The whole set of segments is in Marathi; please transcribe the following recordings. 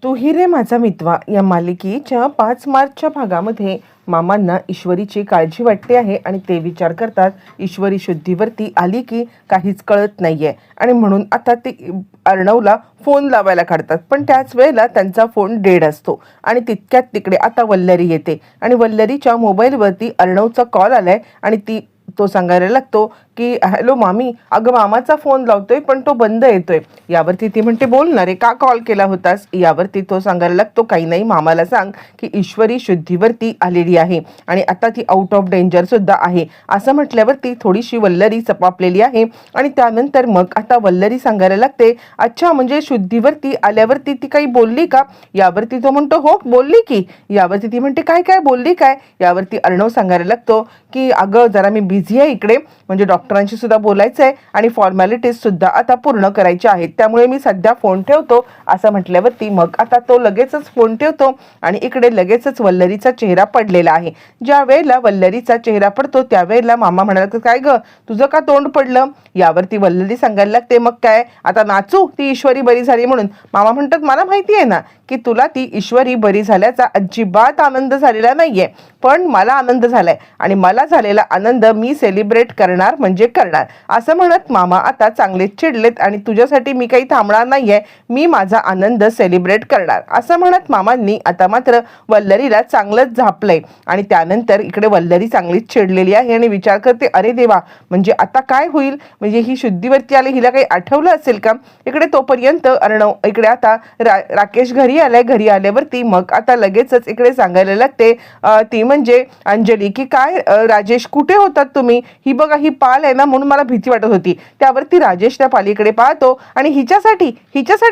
तू ही रे माझा मितवा या मालिकेच्या 5 मार्चच्या भागामध्ये मामांना ईश्वरीची काळजी वाटते आहे आणि ते विचार करतात ईश्वरी शुद्धीवरती आली की काहीच कळत नाहीये आणि म्हणून आता ते अर्णवला फोन लावायला काढतात. पण त्याच वेळेला त्यांचा फोन डेड असतो आणि तितक्यात तिकडे आता वल्लरी येते आणि वल्लरीच्या मोबाईलवरती अर्णवचा कॉल आलाय आणि तो सांगायला लागतो की हॅलो मामी, अगं मामाचा फोन लावतोय पण तो बंद येतोय. यावरती ती म्हणते बोल ना रे, का कॉल केला होतास. यावरती तो सांगायला लागतो काही नाही, मामाला सांग की ईश्वरी शुद्धीवरती आलेली आहे आणि आता ती आउट ऑफ डेंजर सुद्धा आहे. असं म्हटल्यावरती थोडीशी वल्लरी चपापलेली आहे आणि त्यानंतर मग आता वल्लरी सांगायला लागते अच्छा म्हणजे शुद्धीवरती आल्यावरती ती काही बोलली का. यावरती तो म्हणतो हो बोलली की. यावरती ती म्हणते काय काय बोलली काय. यावरती अर्णव सांगायला लागतो की अगं जरा मी बिझी आहे इकडे, म्हणजे डॉक्टरांशी सुद्धा बोलायचं आहे आणि फॉर्मॅलिटीज सुद्धा आता पूर्ण करायच्या आहेत, त्यामुळे मी सध्या फोन ठेवतो. असं म्हटल्यावरती मग आता तो लगेचच फोन ठेवतो आणि इकडे लगेचच वल्लरीचा चेहरा पडलेला आहे. ज्या वेळेला वल्लरीचा चेहरा पडतो त्यावेळेला मामा म्हणाला काय ग तुझं का तोंड पडलं. यावरती वल्लरी सांगायला लागते मग काय आता नाचू ती ईश्वरी बरी झाली म्हणून. मामा म्हणतात मला माहिती आहे ना की तुला ती ईश्वरी बरी झाल्याचा अजिबात आनंद झालेला नाहीये, पण मला आनंद झालाय आणि मला झालेला आनंद मी सेलिब्रेट करणार म्हणजे करणार. असं म्हणत मामा आता चांगले चिडलेत आणि तुझ्यासाठी मी काही थांबणार नाहीये, मी माझा आनंद सेलिब्रेट करणार. असं म्हणत मामांनी आता मात्र वल्लरीला चांगलंच झापलंय आणि त्यानंतर इकडे वल्लरी चांगलीच चिडलेली आहे आणि विचार करते अरे देवा म्हणजे आता काय होईल, म्हणजे ही शुद्धीवरती आली हिला काही आठवलं असेल का. इकडे तोपर्यंत अर्णव इकडे आता राकेश घरी आलाय. घरी आल्यावरती मग आता लगेचच इकडे सांगायला लागते ती म्हणजे अंजली की काय राजेश कुठे होतात तुम्ही, ही बघा ही पाल आहे ना म्हणून मला भीती वाटत होती. त्यावरती राजेश त्या पालीकडे पाहतो आणि हिच्यासाठी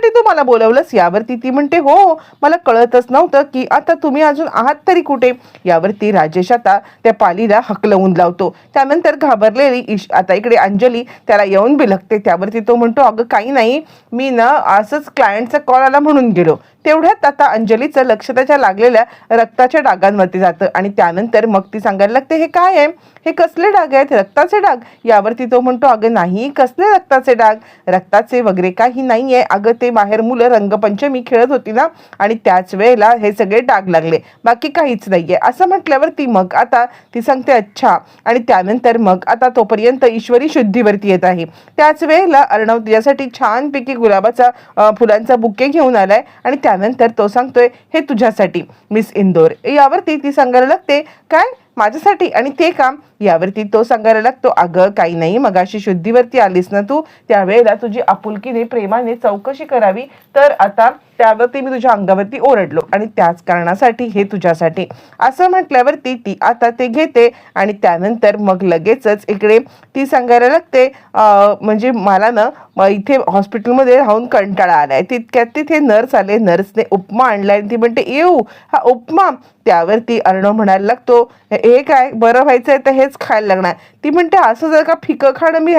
तू मला बोलवलंस. यावरती ती म्हणते हो मला कळतच नव्हतं की आता तुम्ही अजून आहात तरी कुठे. यावरती राजेश आता त्या पालीला हकलवून लावतो. त्यानंतर घाबरलेली आता इकडे अंजली त्याला येऊन बिलकते. त्यावरती तो म्हणतो अगं काही नाही, मी ना असंच क्लायंटचा कॉल आला म्हणून गेलो. तेवढ्यात आता अंजलीचं लक्ष त्याच्या लागलेल्या रक्ताच्या डागांवरती जातं आणि त्यानंतर मग ती सांगायला लागते हे काय आहे, हे कसले डाग आहेत, रक्ताचे डाग. यावरती तो म्हणतो अगं नाही कसले रक्ताचे डाग, रक्ताचे वगैरे काही नाही आहे, अगं ते बाहेर मुलं रंगपंचमी खेळत होती ना आणि त्याच वेळेला हे सगळे डाग लागले, बाकी काहीच नाहीये. असं म्हटल्यावरती मग आता ती सांगते अच्छा आणि त्यानंतर मग आता तोपर्यंत ईश्वरी शुद्धीवरती येत आहे. त्याच वेळेला अर्णव तिच्यासाठी छानपैकी गुलाबाचा फुलांचा बुके घेऊन आलाय आणि त्यानंतर तो सांगतोय हे तुझ्यासाठी मिस इंदोर. यावरती ती सांगायला लागते काय माझ्यासाठी आणि ते काम. यावरती तो सांगायला लागतो अगं काही नाही, मगाशी शुद्धीवरती आलीस ना तू, त्यावेळेला तुझी आपुलकीने प्रेमाने चौकशी करावी तर आता त्यावरती मी तुझ्या अंगावरती ओरडलो आणि त्याच कारणासाठी हे तुझ्यासाठी. असं म्हटल्यावरती ती आता ते घेते आणि त्यानंतर मग लगेचच इकडे ती सांगायला लागते म्हणजे मला ना इथे हॉस्पिटलमध्ये राहून कंटाळा आलाय. तितक्यात तिथे नर्स आले, नर्सने उपमा आणलाय आणि ती म्हणते येऊ हा उपमा. त्यावरती अर्णव म्हणायला लागतो हे काय बरं व्हायचंय तर हेच खायला लागणार. ती म्हणते असं जर का फिकं खाणं मी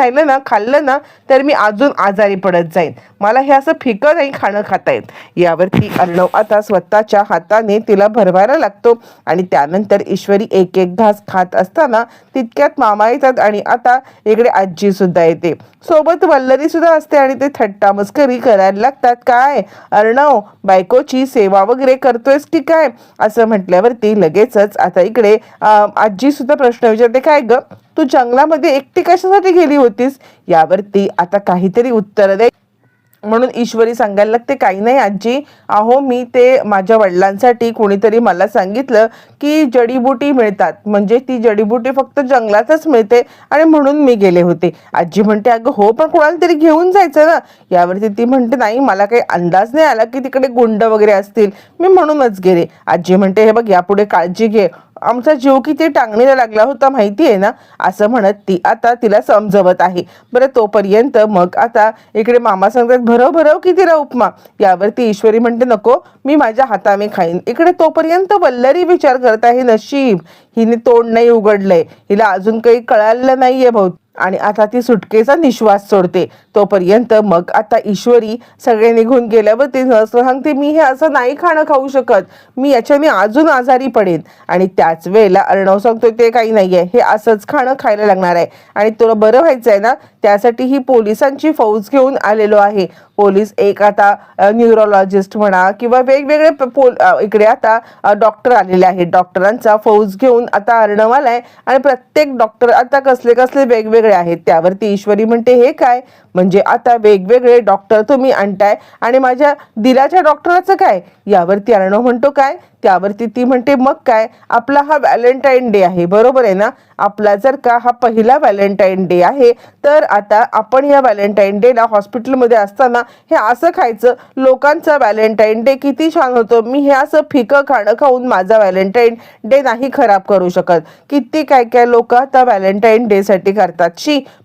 खाल्लं ना तर मी अजून आजारी पडत जाईन, मला हे असं फिकं नाही खाणं खाता येत. यावरती अर्णव आता स्वतःच्या हाताने तिला भरवायला लागतो आणि त्यानंतर ईश्वरी एक एक घास खात असताना तितक्यात मामा येतात आणि आता इकडे आजी सुद्धा येते, सोबत वल्लरी सुद्धा असते आणि ते थट्टा मस्करी करायला लागतात. काय अर्णव बायकोची सेवा वगैरे करतोयस की काय. असं म्हटल्यावरती लगेचच आता इकडे आजी सुद्धा प्रश्न विचारते काय ग तू जंगलामध्ये एकटी कशासाठी गेली होतीस. यावरती आता काहीतरी उत्तर दे म्हणून ईश्वरी सांगायला लागते काही नाही आजी, अहो मी ते माझ्या वडिलांसाठी कोणीतरी मला सांगितलं की जडीबुटी मिळतात, म्हणजे ती जडीबुटी फक्त जंगलातच मिळते आणि म्हणून मी गेले होते. आजी म्हणते अगं हो पण कोणाला तरी घेऊन जायचं ना. यावरती ती म्हणते नाही मला काही अंदाज नाही आला की तिकडे गुंड वगैरे असतील, मी म्हणूनच गेले. आजी म्हणते हे बघ यापुढे काळजी घे, आमचा जीव किती टांगणीला लागला होता माहिती आहे ना. असं म्हणत ती आता तिला समजवत आहे. बरं तोपर्यंत मग आता इकडे मामा सांगतात भरव किती रा उपमा. यावरती ईश्वरी म्हणते नको मी माझ्या हाताने खाईन. इकडे तोपर्यंत वल्लरी विचार करत आहे नशीब हिने तोंड नाही उघडलंय, हिला अजून काही कळालं नाहीये बहुत आणि आता ती सुटकेचा निश्वास सोडते. तोपर्यंत मग आता ईश्वरी सगळे निघून गेल्यावर ती सांगते मी हे असं नाही खाणं खाऊ शकत, मी याच्याने अजून आजारी पडेन. आणि त्याच वेळेला अर्णव सांगतोय ते काही नाहीये, हे असंच खाणं खायला लागणार आहे आणि तुला बरं व्हायचं आहे ना त्यासाठी ही पोलिसांची फौज घेऊन आलेलो आहे. पोलीस एक आता न्यूरोलॉजिस्ट म्हणा किंवा वेगवेगळे इकडे आता डॉक्टर आलेले आहेत. डॉक्टरांचा फौज घेऊन आता अर्णव आलाय आणि प्रत्येक डॉक्टर आता कसले कसले वेगवेगळे आहेत. त्यावरती ईश्वरी म्हणते हे काय, म्हणजे आता वेगवेगळे डॉक्टर तुम्ही आणताय आणि माझ्या दिलाच्या डॉक्टराचं काय. यावरती अर्णव म्हणतो काय. त्यावरती ती म्हणते मग काय, आपला हा व्हॅलेंटाईन डे आहे, बरोबर आहे ना. आपला जर का हा पहिला व्हॅलेंटाईन डे आहे तर आता आपण या व्हॅलेंटाईन डेला हॉस्पिटलमध्ये असताना हे असं खायचं. लोकांचा व्हॅलेंटाईन डे किती छान होतो. मी हे असं फिकं खाणं खाऊन माझा व्हॅलेंटाईन डे नाही खराब करू शकत. किती काय काय लोक आता व्हॅलेंटाईन डे साठी करतात.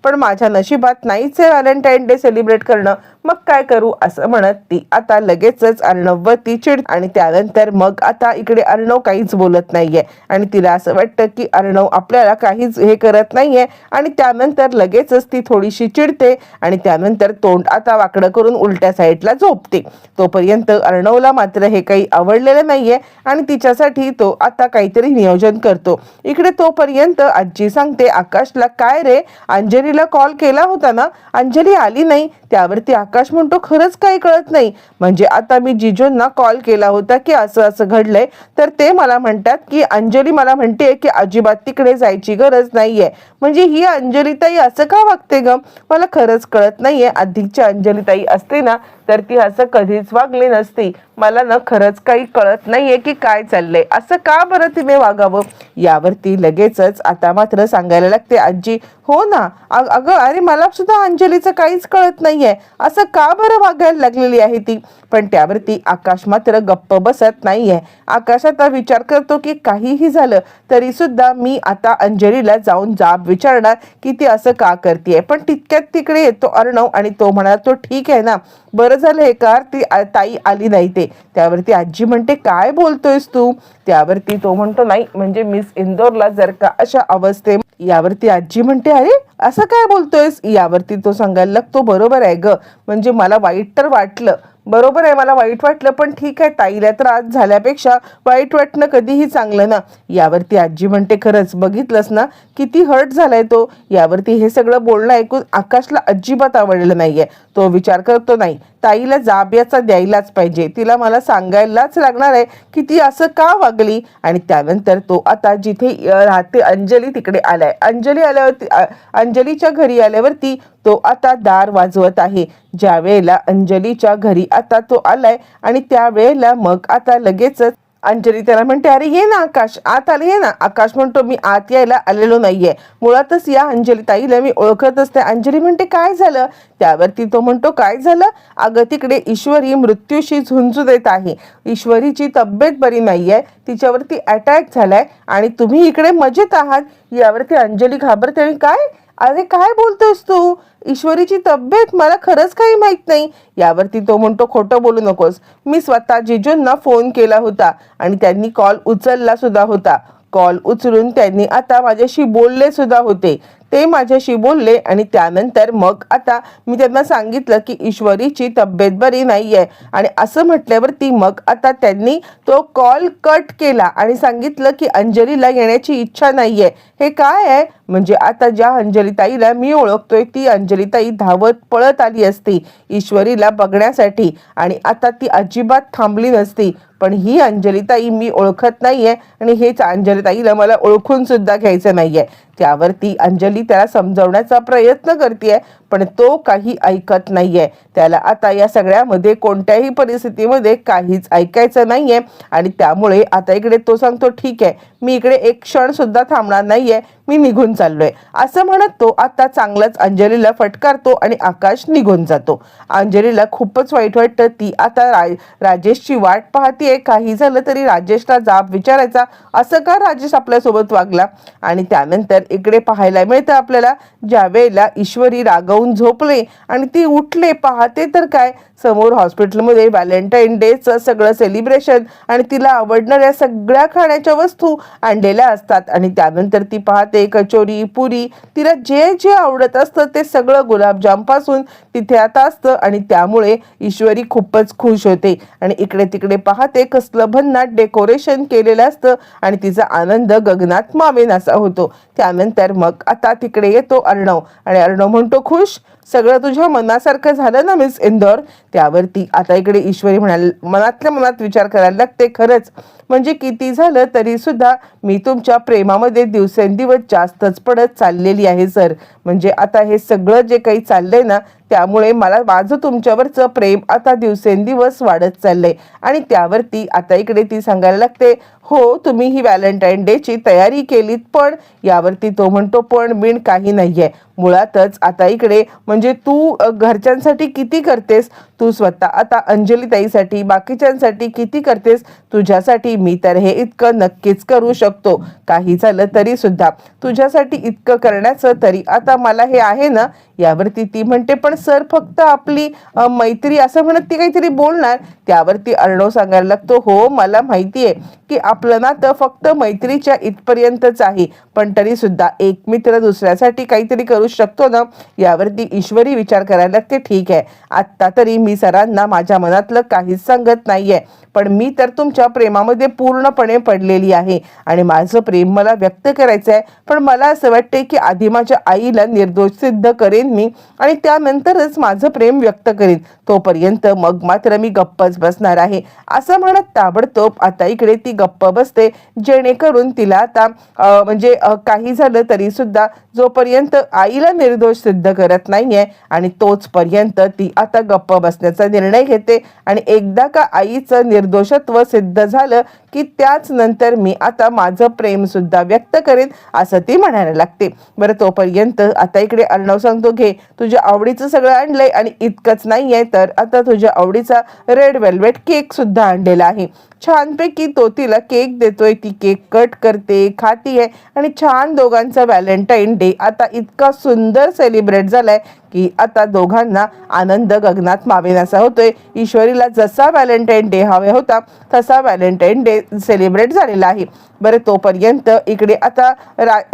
पण माझ्या नशिबात नाहीच आहे व्हॅलेंटाईन डे सेलिब्रेट करणं. मग काय करू असं म्हणत ती आता लगेचच अर्णववरती चिड आणि त्यानंतर मग आता इकडे अर्णव काहीच बोलत नाहीये आणि तिला असं वाटतं की अर्णव आपल्याला काहीच हे करत नाहीये आणि त्यानंतर लगेचच ती थोडीशी चिडते आणि त्यानंतर तोंड आता वाकडं करून उलट्या साईडला झोपते. तोपर्यंत अर्णवला मात्र हे काही आवडलेलं नाहीये आणि तिच्यासाठी तो आता काहीतरी नियोजन करतो. इकडे तोपर्यंत आजी सांगते आकाशला, काय रे अंजलीला कॉल केला होता ना, अंजली आली नाही. त्यावरती आकाश म्हणतो खरंच काही कळत नाही. म्हणजे आता मी जिजूंना कॉल केला होता की असं असं घडलंय तर ते मला म्हणतात की अंजली मला म्हणते की अजिबात तिकडे जायची गरज नाहीये. म्हणजे ही अंजलीताई असं का वागते ग, मला खरंच कळत नाहीये. आधीची अंजलीताई असते ना तर ती असं कधीच वागली नसती. मला ना खरंच काही कळत नाहीये की काय चाललंय, असं का बरं तिने वागावं. यावरती लगेचच आता मात्र सांगायला लागते आजी, हो ना अगं अरे मला सुद्धा अंजलीचं काहीच कळत नाहीये, असं का बरं वागायला लागलेली आहे ती. पण त्यावरती आकाश मात्र गप्प बसत नाहीये. आकाश आता विचार करतो की काहीही झालं तरी सुद्धा मी आता अंजलीला जाऊन जाब विचारणार की ती असं का करतेय. पण तितक्यात तिकडे येतो अर्णव आणि तो म्हणाला, ठीक आहे ना, बरं झालं हे कार ती ताई आली नाही ते. त्यावरती आजी म्हणते काय बोलतोयस तू. त्यावरती तो म्हणतो नाही म्हणजे मिस इंदोरला जर का अशा अवस्थे. यावरती आजी म्हणते अरे असं काय बोलतोयस. यावरती तो सांगायला लागतो बरोबर आहे ग, म्हणजे मला वाईट तर वाटलं, बरोबर आहे मला वाईट वाटलं, पण ठीक आहे ताईला त्रास झाल्यापेक्षा वाईट वाटणं कधीही चांगलं ना. यावरती आजी म्हणते खरंच बघितलंस ना किती हर्ट झालाय तो. यावरती हे सगळं बोलणं ऐकून आकाशला अजिबात आवडलेलं नाहीये. तो विचार करतो नाही ताईला जाब याचा द्यायलाच पाहिजे, तिला मला सांगायलाच लागणार आहे की ती असं का वागली. आणि त्यानंतर तो आता जिथे राहते अंजली तिकडे आलाय. अंजली आल्यावरती अंजलीच्या घरी आल्यावरती तो आता दार वाजवत आहे. ज्या वेळेला अंजलीच्या घरी आता तो आलाय आणि त्यावेळेला मग आता लगेचच अंजली त्याला म्हणते अरे ये ना आकाश आत आले ये ना. आकाश म्हणतो मी आत यायला आलेलो नाहीये, मुळातच या अंजली ताईला मी ओळखत असते. अंजली म्हणते काय झालं. त्यावरती तो म्हणतो काय झालं, अगं तिकडे ईश्वरी मृत्यूशी झुंजू देत आहे. ईश्वरीची तब्येत बरी नाहीये, तिच्यावरती अटॅक झालाय आणि तुम्ही इकडे मजेत आहात. यावरती अंजली घाबरते आणि काय अरे काय बोलतोयस तू, ईश्वरीची तब्येत, मला खरंच काही माहित नाही. यावरती तो म्हणतो खोटं बोलू नकोस, मी स्वतः जिजूंना फोन केला होता आणि त्यांनी कॉल उचलला सुद्धा होता. कॉल उचलून त्यांनी आता माझ्याशी बोलले सुद्धा होते. ते माझ्याशी बोलले आणि त्यानंतर मग आता मी त्यांना सांगितलं की ईश्वरीची तब्येत बरी नाहीये आणि असं म्हटल्यावरती मग आता त्यांनी तो कॉल कट केला आणि सांगितलं की अंजलीला येण्याची इच्छा नाहीये. हे काय आहे, म्हणजे आता ज्या अंजलीताईला मी ओळखतोय ती अंजलीताई धावत पळत आली असती ईश्वरीला बघण्यासाठी आणि आता ती अजिबात थांबली नसती. पण ही अंजलीताई मी ओळखत नाहीये आणि हेच अंजलीताईला मला ओळखून सुद्धा घ्यायचं नाहीये. त्यावरती अंजली त्याला समजवण्याचा प्रयत्न करतेय पण तो काही ऐकत नाहीये. त्याला आता या सगळ्यामध्ये कोणत्याही परिस्थितीमध्ये काहीच ऐकायचं नाहीये आणि त्यामुळे आता इकडे तो सांगतो ठीक आहे मी इकडे एक क्षण सुद्धा थांबणार नाहीये, मी निघून चाललोय. असं म्हणत तो आता चांगलाच अंजलीला फटकारतो आणि आकाश निघून जातो. अंजलीला खूपच वाईट वाटतं. ती आता राजेशची वाट पाहतीये, काही झालं तरी राजेशला जाब विचारायचा, असं का राजेश आपल्यासोबत वागला. आणि त्यानंतर इकडे पाहायला मिळतं आपल्याला ज्या वेळेला ईश्वरी रागावून झोपले आणि ती उठले पाहते तर काय समोर हॉस्पिटलमध्ये व्हॅलेंटाईन डेचं सगळं सेलिब्रेशन आणि तिला आवडणाऱ्या सगळ्या खाण्याच्या वस्तू आणलेल्या असतात आणि त्यानंतर ती पाहते कचोरी पुरी, तिला जे जे आवडत असतं ते सगळं गुलाबजाम पासून तिथे आता असतं आणि त्यामुळे ईश्वरी खूपच खुश होते. आणि इकडे तिकडे पाहते कसलं भन्नाट डेकोरेशन केलेलं असतं आणि तिचा आनंद गगनात मावेनासा होतो. त्यानंतर मग आता तिकडे येतो अर्णव आणि अर्णव म्हणतो खुश. खुश? सगळं तुझ्या मनासारखं झालं ना मिस इंदौर? त्यावरती आता इकडे ईश्वरी म्हणाल, मनातल्या मनात विचार करायला लागते, खरंच म्हणजे किती झालं तरी सुद्धा मी तुमच्या प्रेमामध्ये दिवसेंदिवस जास्तच पडत चाललेली आहे सर. म्हणजे आता हे सगळं जे काही चाललंय ना, त्यामुळे मला माझं तुमच्यावरचं प्रेम आता दिवसेंदिवस वाढत चाललंय. आणि त्यावरती आता इकडे ती सांगायला लागते, हो तुम्ही ही व्हॅलेंटाईन डेची तयारी केलीत, पण यावरती तो म्हणतो, पण बिन काही नाहीये. मुळातच आता इकडे म्हणजे तू घरच्यांसाठी किती करतेस, तू स्वतः आता अंजली ताईसाठी बाकीच्यांसाठी किती करतेस, तुझ्यासाठी मी तर हे इतकं नक्कीच करू शकतो. काही झालं तरी सुद्धा तुझ्यासाठी इतकं करण्याचं तरी आता मला हे आहे ना. यावरती ती म्हणते, पण सर फक्त आपली मैत्री, असं म्हणत ती काहीतरी बोलणार. त्यावरती अर्णव सांगायला लागतो, हो मला माहिती आहे की आपलं नातं फक्त मैत्रीच्या इथपर्यंतच आहे, पण तरी सुद्धा एक मित्र दुसऱ्यासाठी काहीतरी करू शकतो ना. यावरती ईश्वरी विचार करायला लागते, ठीक आहे आत्ता तरी मी सरांना माझ्या मनातलं काहीच सांगत नाहीये, पण मी तर तुमच्या प्रेमामध्ये पूर्णपणे पडलेली आहे आणि माझं प्रेम मला व्यक्त करायचं आहे. पण मला असं वाटते की आधी माझ्या आईला निर्दोष सिद्ध करेन मी आणि त्यानंतरच माझं प्रेम व्यक्त करेन. तोपर्यंत मग मात्र मी गप्पच बसणार आहे. असं म्हणत ताबडतोब आता इकडे ती गप्प बसते, जेणेकरून तिला आता म्हणजे काही झालं तरी सुद्धा जोपर्यंत आईला निर्दोष सिद्ध करत नाहीये आणि तोचपर्यंत ती आता गप्प बसण्याचा निर्णय घेते. आणि एकदा का आईचं निर्दोषत्व सिद्ध झालं की त्याच नंतर मी आता माझं प्रेम सुद्धा व्यक्त करेन, असं ती म्हणायला लागते. बरं तोपर्यंत आता इकडे अर्णव सांगतो, घे तुझ्या आवडीचं सगळं आणलंय आणि इतकंच नाहीये तर आता तुझ्या आवडीचा रेड वेल्वेट केक सुद्धा आणलेला आहे. छानपैकी तो तिला केक देतोय, ती केक कट करते, खातीये आणि छान दोघांचा व्हॅलेंटाईन डे आता इतका सुंदर सेलिब्रेट झालाय की आता दोघांना आनंद गगनात मावेनासा होतोय. ईश्वरीला जसा व्हॅलेंटाईन डे हवा होता तसा व्हॅलेंटाईन डे सेलिब्रेट झालेला आहे. बरं तोपर्यंत इकडे आता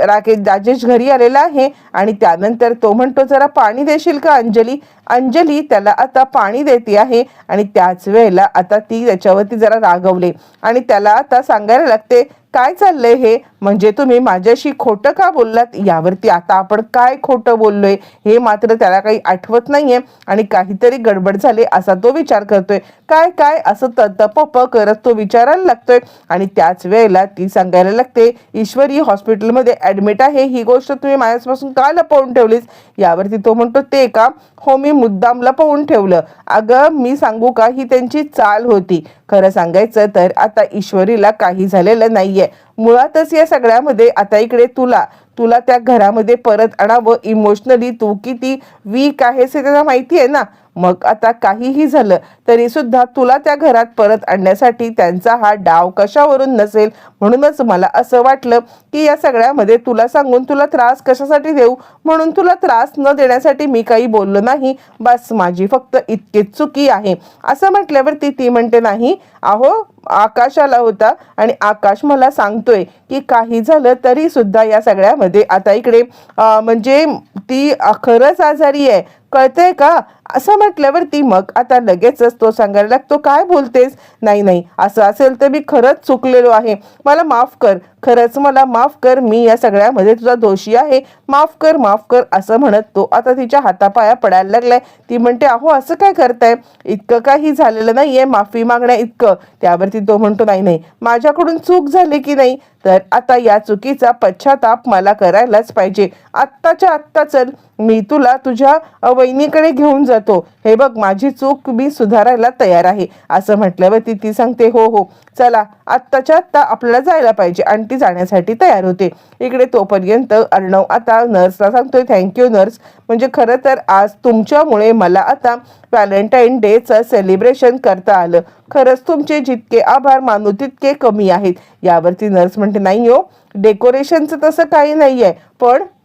राजेश घरी आलेला आहे आणि त्यानंतर तो म्हणतो, जरा पाणी देशील का अंजली? अंजली त्याला आता पाणी देते आहे आणि त्याच वेळेला आता ती त्याच्यावरती जरा रागवले आणि त्याला आता सांगायला लागते, काय चाललंय हे? म्हणजे तुम्ही माझ्याशी खोटं का बोललात? यावरती आता आपण काय खोटं बोललोय हे मात्र त्याला काही आठवत नाहीये आणि काहीतरी गडबड झाले असा तो विचार करतोय. काय काय असं तपप करत तो विचारायला लागतोय आणि त्याच वेळेला ती सांगायला लागते, ईश्वरी हॉस्पिटलमध्ये ॲडमिट आहे, ही गोष्ट तुम्ही माझ्यापासून का लपवून ठेवलीस? यावरती तो म्हणतो, ते का? हो मी मुद्दाम लपवून ठेवलं. अगं मी सांगू का, ही त्यांची चाल होती. खरं सांगायचं तर आता ईश्वरीला काही झालेलं नाहीये. मुळातच या सगळ्यामध्ये आता इकडे तुला त्या घरामध्ये परत आणावं, इमोशनली तू किती वीक आहेस हे त्यांना माहिती आहे ना. मग आता काहीही झालं तरी सुद्धा तुला त्या घरात परत आणण्यासाठी त्यांचा हा डाव कशावरून नसेल. म्हणूनच मला असं वाटलं की या सगळ्यामध्ये तुला सांगून तुला त्रास कशासाठी देऊ, म्हणून तुला त्रास न देण्यासाठी मी काही बोललो नाही. बस माझी फक्त इतकीच चुकी आहे. असं म्हटल्यावरती ती म्हणते, नाही अहो आकाश आला होता आणि आकाश मला सांगतोय की काही झालं तरी सुद्धा या सगळ्यामध्ये आता इकडे म्हणजे ती खरंच आजारी आहे, कळतंय का? असं म्हटल्यावरती मग आता लगेचच तो सांगायला लागतो, काय बोलतेस? नाही नाही असं असेल तर मी खरंच चुकलेलो आहे, मला माफ कर, खरंच मला माफ कर, मी या सगळ्यामध्ये तुझा दोषी आहे, माफ कर माफ कर असं म्हणत तो आता तिच्या हातापाया पडायला लागलाय. ती म्हणते, अहो असं काय करताय, इतकं काही झालेलं नाहीये माफी मागण्या इतकं. त्यावरती तो म्हणतो, नाही नाही माझ्याकडून चूक झाली की नाही, तर आता या चुकीचा पश्चाताप मला करायलाच पाहिजे. आत्ताच्या आत्ता चल, मी तुला तुझ्या वहिनीकडे घेऊन जातो, हे बघ माझी चूक मी सुधारायला तयार आहे. असं म्हटल्यावरती ती सांगते, हो हो चला आत्ताच्या आत्ता आपल्याला जायला पाहिजे आणि ती जाण्यासाठी तयार होते. इकडे तोपर्यंत अर्णव आता नर्सला सांगतोय, थँक्यू नर्स, म्हणजे खरं तर आज तुमच्यामुळे मला आता व्हॅलेंटाईन डेचं सेलिब्रेशन करता आलं. खरंच तुमचे जितके आभार मानू तितके कमी आहेत. यावरती नर्स म्हणते, नाही हो डेकोरेशनचं तसं काही नाही आहे,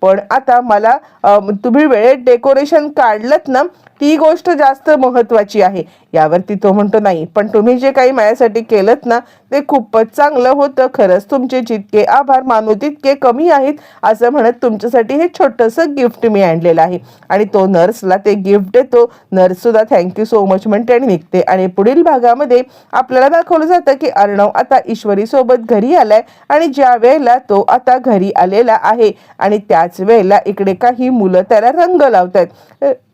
पण आता मला तुम्ही वेळेत डेकोरेशन काढलंत ना ती गोष्ट जास्त महत्वाची आहे. यावरती तो म्हणतो नाही, पण तुम्ही जे काही माझ्यासाठी केलंत ना ते खूपच चांगलं होतं. खरंच तुमचे जितके आभार मानू तितके कमी आहेत, असं म्हणत तुमच्यासाठी हे छोटंसं गिफ्ट मी आणलेलं आहे. आणि तो नर्सला ते गिफ्ट देतो. नर्स सुद्धा थँक्यू सो मच म्हणते आणि निघते. आणि पुढील भागामध्ये आपल्याला दाखवलं जातं की अर्णव आता ईश्वरी सोबत घरी आलाय आणि ज्या वेळेला तो आता घरी आलेला आहे आणि त्याच वेळेला इकडे काही मुलं त्याला रंग लावतात.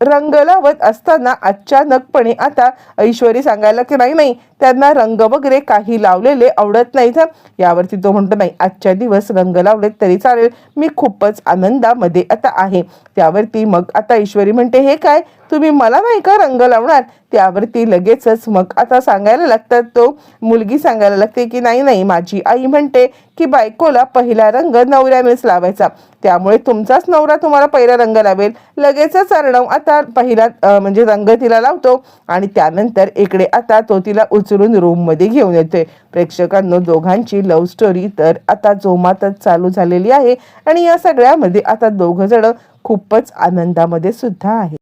रंग लावत असताना अचानकपणे आता ईश्वरी सांगायला की नाही नाही, त्यांना रंग वगैरे काही लावलेले आवडत नाहीत. यावरती तो म्हणतो नाही, आजच्या दिवस रंग लावलेत तरी चालेल, मी खूपच आनंदामध्ये आता आहे. त्यावरती मग आता ईश्वरी म्हणते हे काय, तुम्ही मला नाही का रंग लावणार? त्यावरती लगेचच मग आता सांगायला लागतात, तो मुलगी सांगायला लागते की नाही नाही, माझी आई म्हणते की बायकोला पहिला रंग नवऱ्यानेच लावायचा, त्यामुळे तुमचाच नवरा तुम्हाला पहिला रंग लावेल. लगेचच अर्णव आता पहिला म्हणजे रंग तिला लावतो आणि त्यानंतर इकडे आता तो तिला उचलून रूममध्ये घेऊन येतोय. प्रेक्षकांनो, दोघांची लव्ह स्टोरी तर आता जोमातच चालू झालेली आहे आणि या सगळ्यामध्ये आता दोघं जण खूपच आनंदामध्ये सुद्धा आहे.